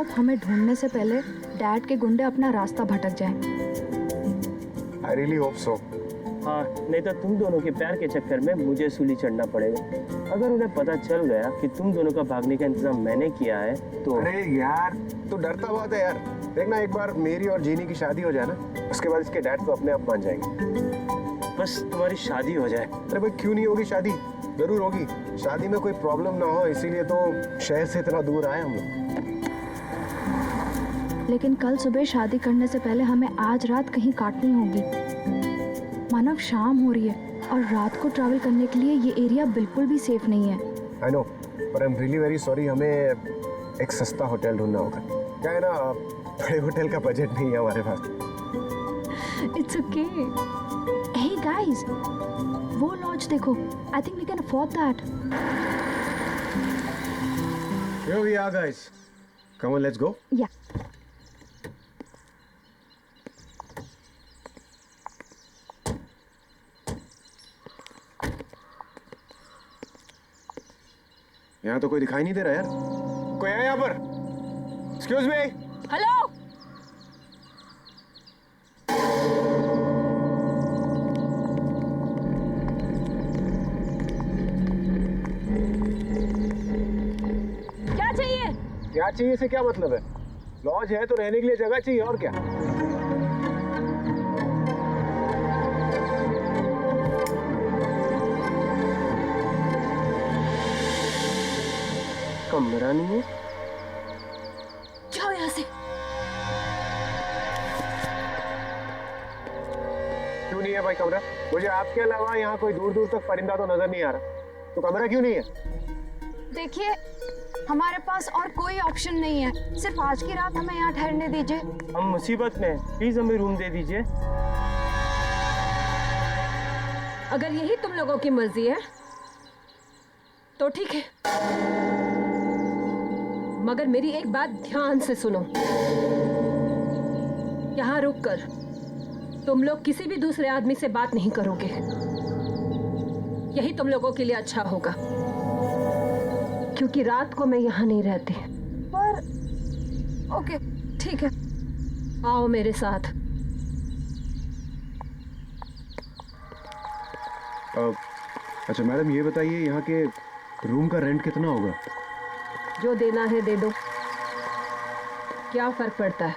Hope हमें ढूंढने से पहले डैड के गुंडे अपना रास्ता भटक जाएं। I really hope so. हाँ, नहीं तो तुम दोनों के प्यार के चक्कर में मुझे सूली चढ़ना पड़ेगा। अगर उन्हें पता चल गया कि तुम दोनों का भागने का इंतजाम मैंने किया है तो। अरे यार, तू डरता बहुत है यार। देखना एक बार मेरी और जीनी की शादी हो जाए ना, उसके बाद इसके डैड तो अपने आप मान जाएंगे। बस तुम्हारी शादी हो जाए। अरे भाई क्यों नहीं होगी शादी? जरूर होगी। शादी में कोई प्रॉब्लम ना हो इसीलिए तो शहर से इतना दूर आए हम लोग। लेकिन कल सुबह शादी करने से पहले हमें आज रात कहीं काटनी होगी। मानव, शाम हो रही है और रात को ट्रैवल करने के लिए ये एरिया बिल्कुल भी सेफ नहीं है। आई नो, पर I am really very sorry. हमें एक सस्ता होटल ढूंढना होगा। क्या है ना, बड़े होटल का बजट नहीं है हमारे पास। It's okay. हे गाइस, वो लॉज देखो। I think we can afford that. Here we are, guys. Come on, let's go. या यहाँ तो कोई दिखाई नहीं दे रहा यार। कोई है यहाँ पर? Excuse me. हेलो। क्या चाहिए? क्या चाहिए से क्या मतलब है? लॉज है तो रहने के लिए जगह चाहिए और क्या? कमरा नहीं है? जाओ यहाँ से। क्यों नहीं है भाई कमरा? मुझे आपके अलावा यहाँ कोई दूर दूर तक परिंदा तो नजर नहीं आ रहा। तो कमरा क्यों नहीं है? देखिए, हमारे पास और कोई ऑप्शन नहीं है। सिर्फ आज की रात हमें यहाँ ठहरने दीजिए। हम मुसीबत में हैं, प्लीज हमें रूम दे दीजिए। अगर यही तुम लोगों की मर्जी है तो ठीक है, मगर मेरी एक बात ध्यान से सुनो। यहाँ रुककर तुम लोग किसी भी दूसरे आदमी से बात नहीं करोगे। यही तुम लोगों के लिए अच्छा होगा, क्योंकि रात को मैं यहाँ नहीं रहती। पर ओके, ठीक है। आओ मेरे साथ। अच्छा मैडम, ये बताइए यहाँ के रूम का रेंट कितना होगा? जो देना है दे दो, क्या फर्क पड़ता है।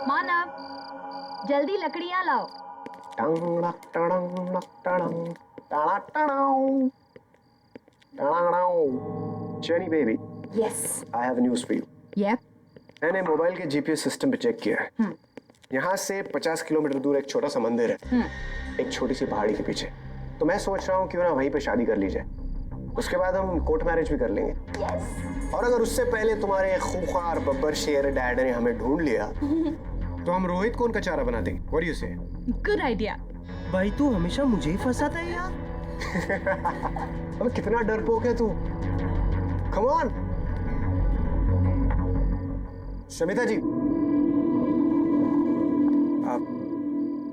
मानव, जल्दी लकड़ियाँ लाओ। Jenny baby, yes. I have news for you. Yep. मैंने मोबाइल के जीपीएस सिस्टम पे चेक किया है। यहाँ से 50 किलोमीटर दूर एक छोटा सा मंदिर है, एक छोटी सी पहाड़ी के पीछे। तो मैं सोच रहा हूँ क्यों ना वहीं पे शादी कर ली जाए। उसके बाद हम कोर्ट मैरिज भी कर लेंगे। यस। और अगर उससे पहले तुम्हारे खूंखार बब्बर शेर डैड ने हमें ढूंढ लिया तो हम रोहित को उनका चारा बना देंगे। What do you say? Good idea. भाई तू हमेशा मुझे ही फंसाता है यार। अबे कितना डरपोक है तू। Come on. शमिता जी,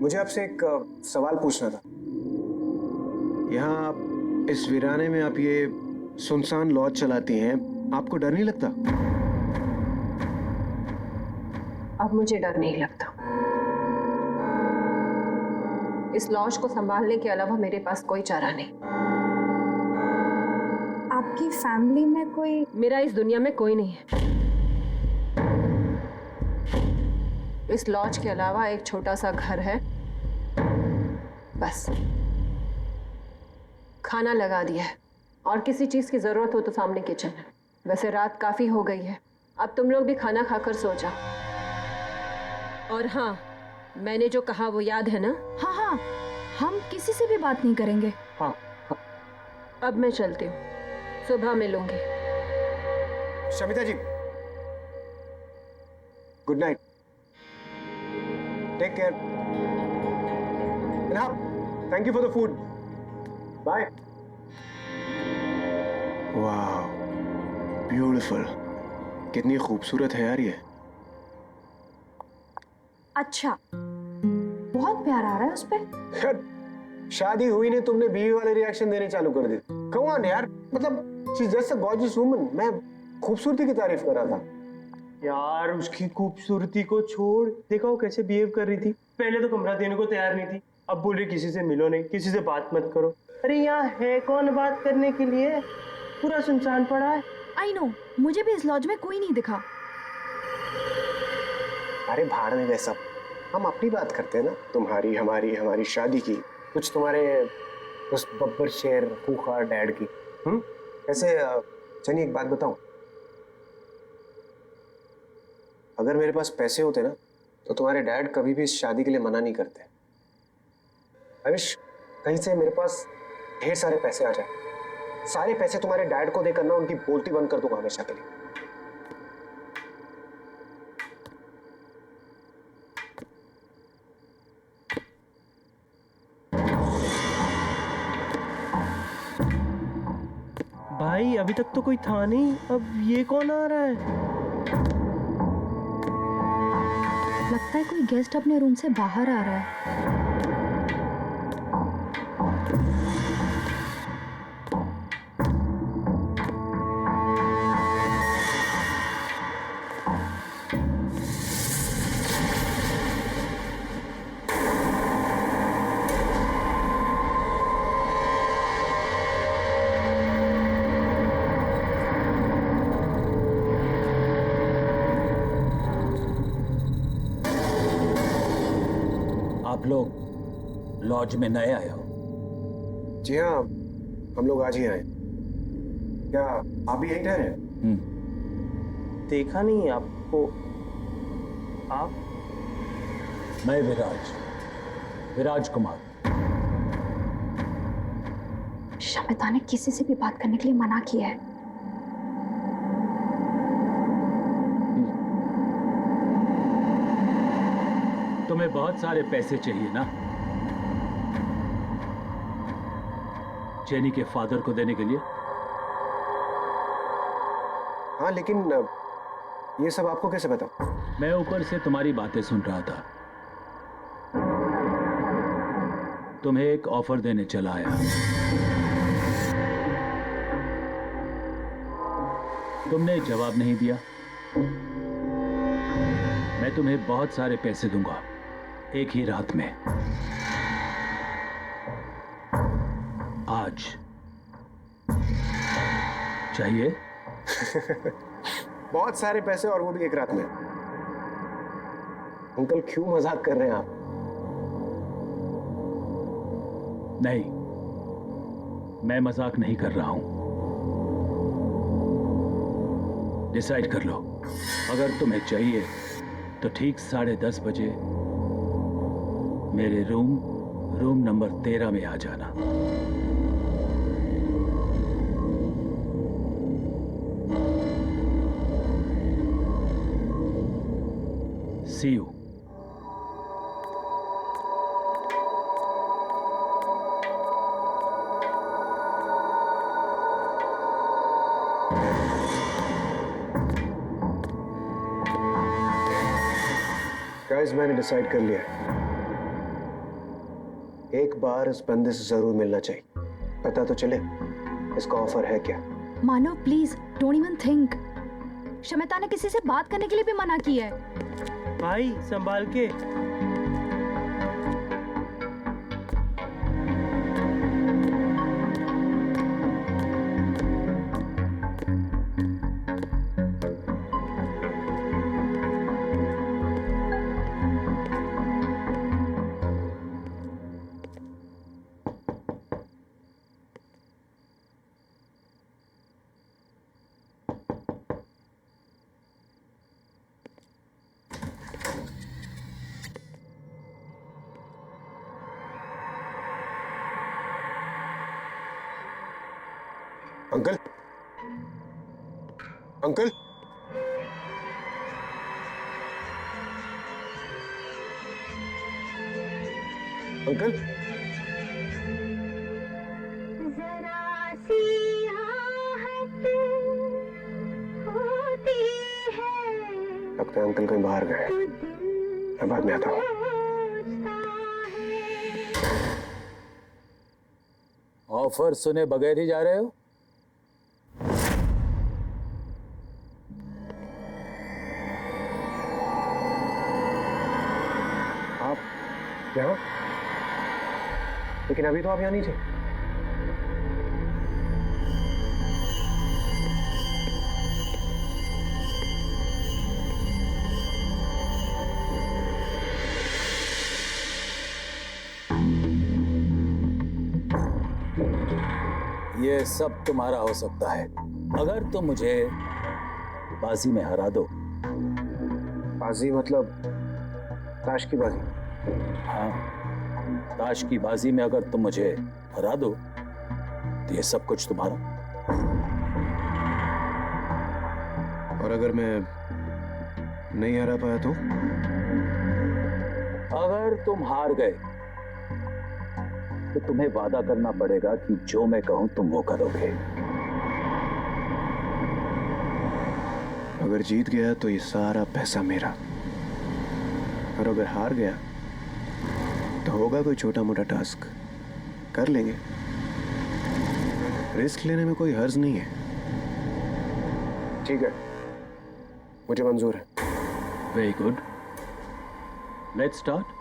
मुझे आपसे एक सवाल पूछना था। यहाँ आप इस वीराने में आप ये सुनसान लॉज चलाती हैं, आपको डर नहीं लगता? अब मुझे डर नहीं लगता। इस लॉज को संभालने के अलावा मेरे पास कोई चारा नहीं। आपकी फैमिली में कोई? मेरा इस दुनिया में कोई नहीं है। इस लॉज के अलावा एक छोटा सा घर है, बस। खाना लगा दिया है और किसी चीज की जरूरत हो तो सामने किचन है। वैसे रात काफी हो गई है, अब तुम लोग भी खाना खाकर सो जाओ। और हाँ, मैंने जो कहा वो याद है ना? हाँ हाँ, हम किसी से भी बात नहीं करेंगे। हाँ। अब मैं चलती हूँ, सुबह मिलूंगी। Shamita ji, good night, take care, and thank you for the food, bye. वाह, ब्यूटीफुल, कितनी खूबसूरत है यार ये। अच्छा, बहुत प्यार आ रहा है उस पे। यार शादी हुई नहीं, तुमने बीवी वाले रिएक्शन देने चालू कर दिए। कम ऑन यार, मतलब she is just a gorgeous woman. मैं खूबसूरती की तारीफ कर रहा था। यार उसकी खूबसूरती को छोड़, देखा वो कैसे बिहेव कर रही थी। पहले तो कमरा देने को तैयार नहीं थी, अब बोल रही किसी से मिलो नहीं, किसी से बात मत करो। अरे यहाँ है कौन बात करने के लिए, पूरा सुनसान पड़ा है। आई नो, मुझे भी इस लॉज में कोई नहीं दिखा। अरे भाड़ में वैसा, हम अपनी बात करते हैं ना, तुम्हारी हमारी हमारी शादी की, कुछ तुम्हारे उस बब्बर शेर खूंखार डैड की। ऐसे चलिए एक बात बताऊं, अगर मेरे पास पैसे होते ना तो तुम्हारे डैड कभी भी इस शादी के लिए मना नहीं करते। आई विश कहीं से मेरे पास ढेर सारे पैसे आ जाए, सारे पैसे तुम्हारे डैड को देकर ना उनकी बोलती बंद कर दूंगा हमेशा के लिए। भाई अभी तक तो कोई था नहीं, अब ये कौन आ रहा है? लगता है कोई गेस्ट अपने रूम से बाहर आ रहा है। आप लोग लॉज में नए आए हो? जी हाँ, हम लोग आज ही आए। क्या आप भी यहीं ठहरे? देखा नहीं आपको। आप? मैं विराज कुमार। शमिता ने किसी से भी बात करने के लिए मना किया है। तुम्हें बहुत सारे पैसे चाहिए ना, जेनी के फादर को देने के लिए? हाँ, लेकिन ये सब आपको कैसे पता? मैं ऊपर से तुम्हारी बातें सुन रहा था। तुम्हें एक ऑफर देने चला आया। तुमने जवाब नहीं दिया। मैं तुम्हें बहुत सारे पैसे दूंगा एक ही रात में। आज चाहिए? बहुत सारे पैसे, और वो भी एक रात में। अंकल क्यों मजाक कर रहे हैं आप? नहीं, मैं मजाक नहीं कर रहा हूं। डिसाइड कर लो। अगर तुम्हें चाहिए तो ठीक 10:30 बजे मेरे रूम नंबर 13 में आ जाना। See you. गाइस, मैंने डिसाइड कर लिया है। एक बार इस बंदे से जरूर मिलना चाहिए, पता तो चले इसका ऑफर है क्या। Manav please don't even think. Shamita ने किसी से बात करने के लिए भी मना किया है। भाई संभाल के। अंकल, अंकल, अंकल, जरा सी आहट होती है लगता है अंकल कहीं बाहर गए। तो दिल मैं बाद में आता हूँ। ऑफर सुने बगैर ही जा रहे हो? आप यहाँ? लेकिन अभी तो आप यहाँ नहीं थे। ये सब तुम्हारा हो सकता है अगर तुम मुझे बाजी में हरा दो। बाजी मतलब ताश की बाजी? हाँ, ताश की बाजी में अगर तुम मुझे हरा दो तो ये सब कुछ तुम्हारा। और अगर मैं नहीं हरा पाया तो? अगर तुम हार गए तो तुम्हें वादा करना पड़ेगा कि जो मैं कहूं तुम वो करोगे। अगर जीत गया तो ये सारा पैसा मेरा, और अगर हार गया तो होगा कोई छोटा मोटा टास्क, कर लेंगे। रिस्क लेने में कोई हर्ज नहीं है। ठीक है, मुझे मंजूर है। Very good, let's start.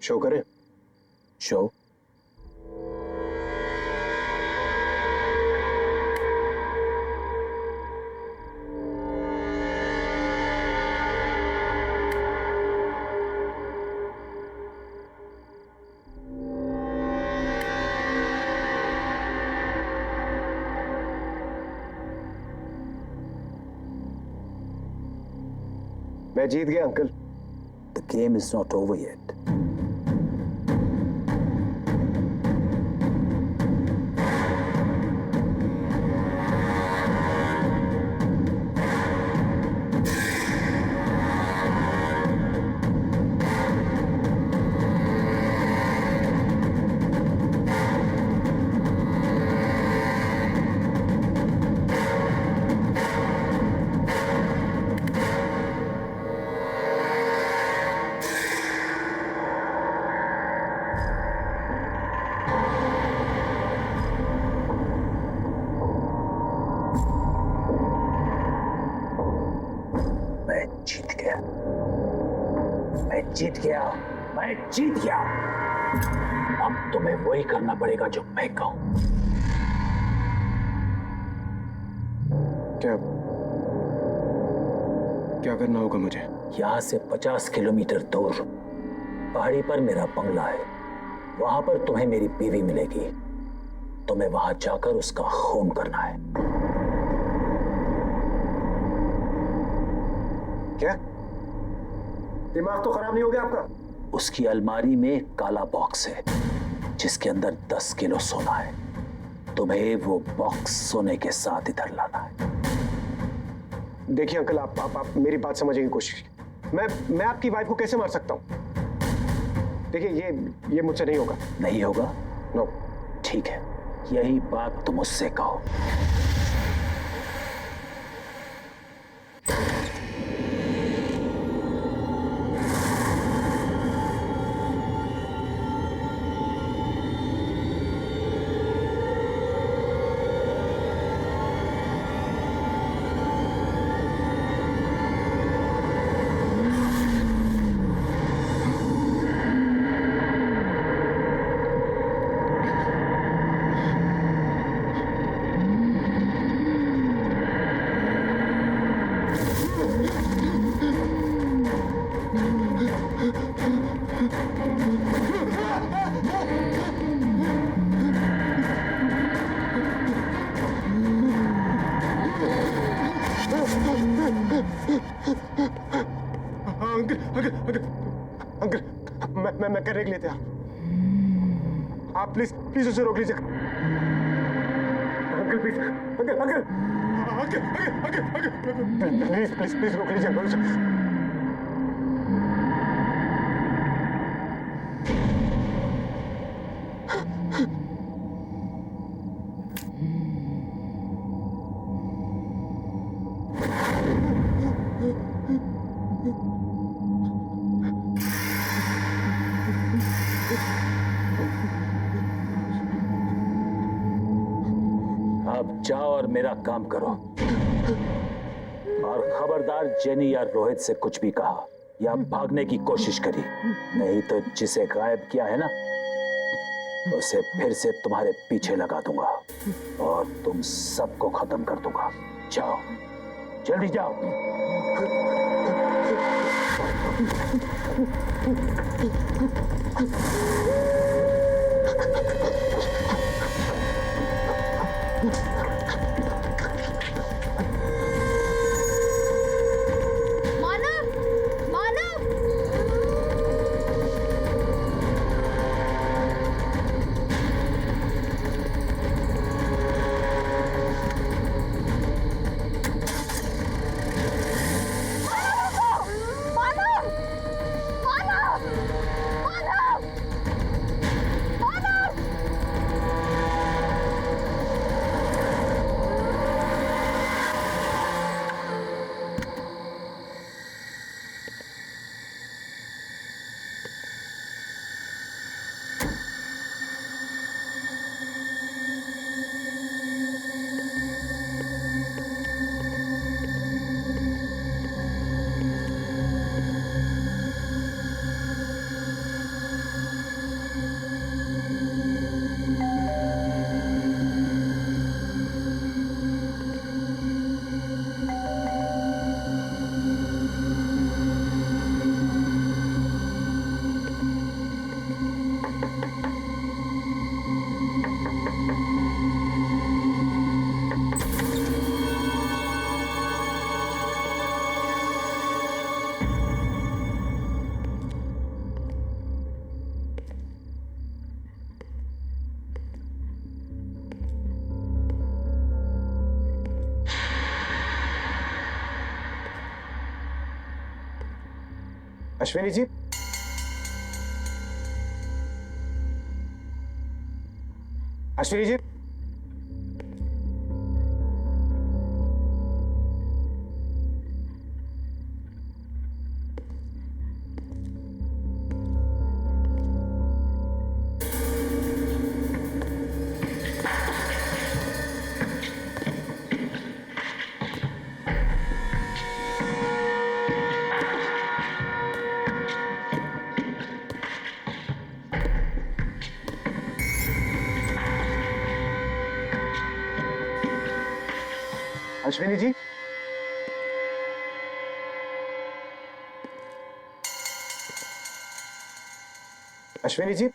Show करें? शो? मैं जीत गया uncle. The game is not over yet. जीत गया, मैं जीत गया। अब तुम्हें वही करना पड़ेगा जो मैं कहूं। क्या क्या करना होगा मुझे? यहां से 50 किलोमीटर दूर पहाड़ी पर मेरा बंगला है। वहां पर तुम्हें मेरी बीवी मिलेगी। तुम्हें वहां जाकर उसका खून करना है। क्या? दिमाग तो खराब नहीं हो गया आपका? उसकी अलमारी में एक काला बॉक्स है जिसके अंदर 10 किलो सोना है। तुम्हें वो बॉक्स सोने के साथ इधर लाना है। देखिए अंकल, आप मेरी बात समझने की कोशिश कीजिए। मैं आपकी वाइफ को कैसे मार सकता हूँ? देखिए ये मुझसे नहीं होगा। नहीं होगा? नो। ठीक है, यही बात तुम उससे कहो। अंकल, मैं करने के लिए तैयार। आप प्लीज उसे रोक लीजिए। अंकल प्लीज, अंकल प्लीज रोक लीजिए अंकल उसे। अब जाओ और मेरा काम करो। और खबरदार जेनी या रोहित से कुछ भी कहा या भागने की कोशिश करी, नहीं तो जिसे गायब किया है ना, उसे फिर से तुम्हारे पीछे लगा दूंगा और तुम सबको खत्म कर दूंगा। जाओ, जल्दी जाओ। मानव, मानव! मानव! मानव! मानव! मानव! अश्विनी जी, अश्विनी जी, अश्विनी जी, अश्विनी जी।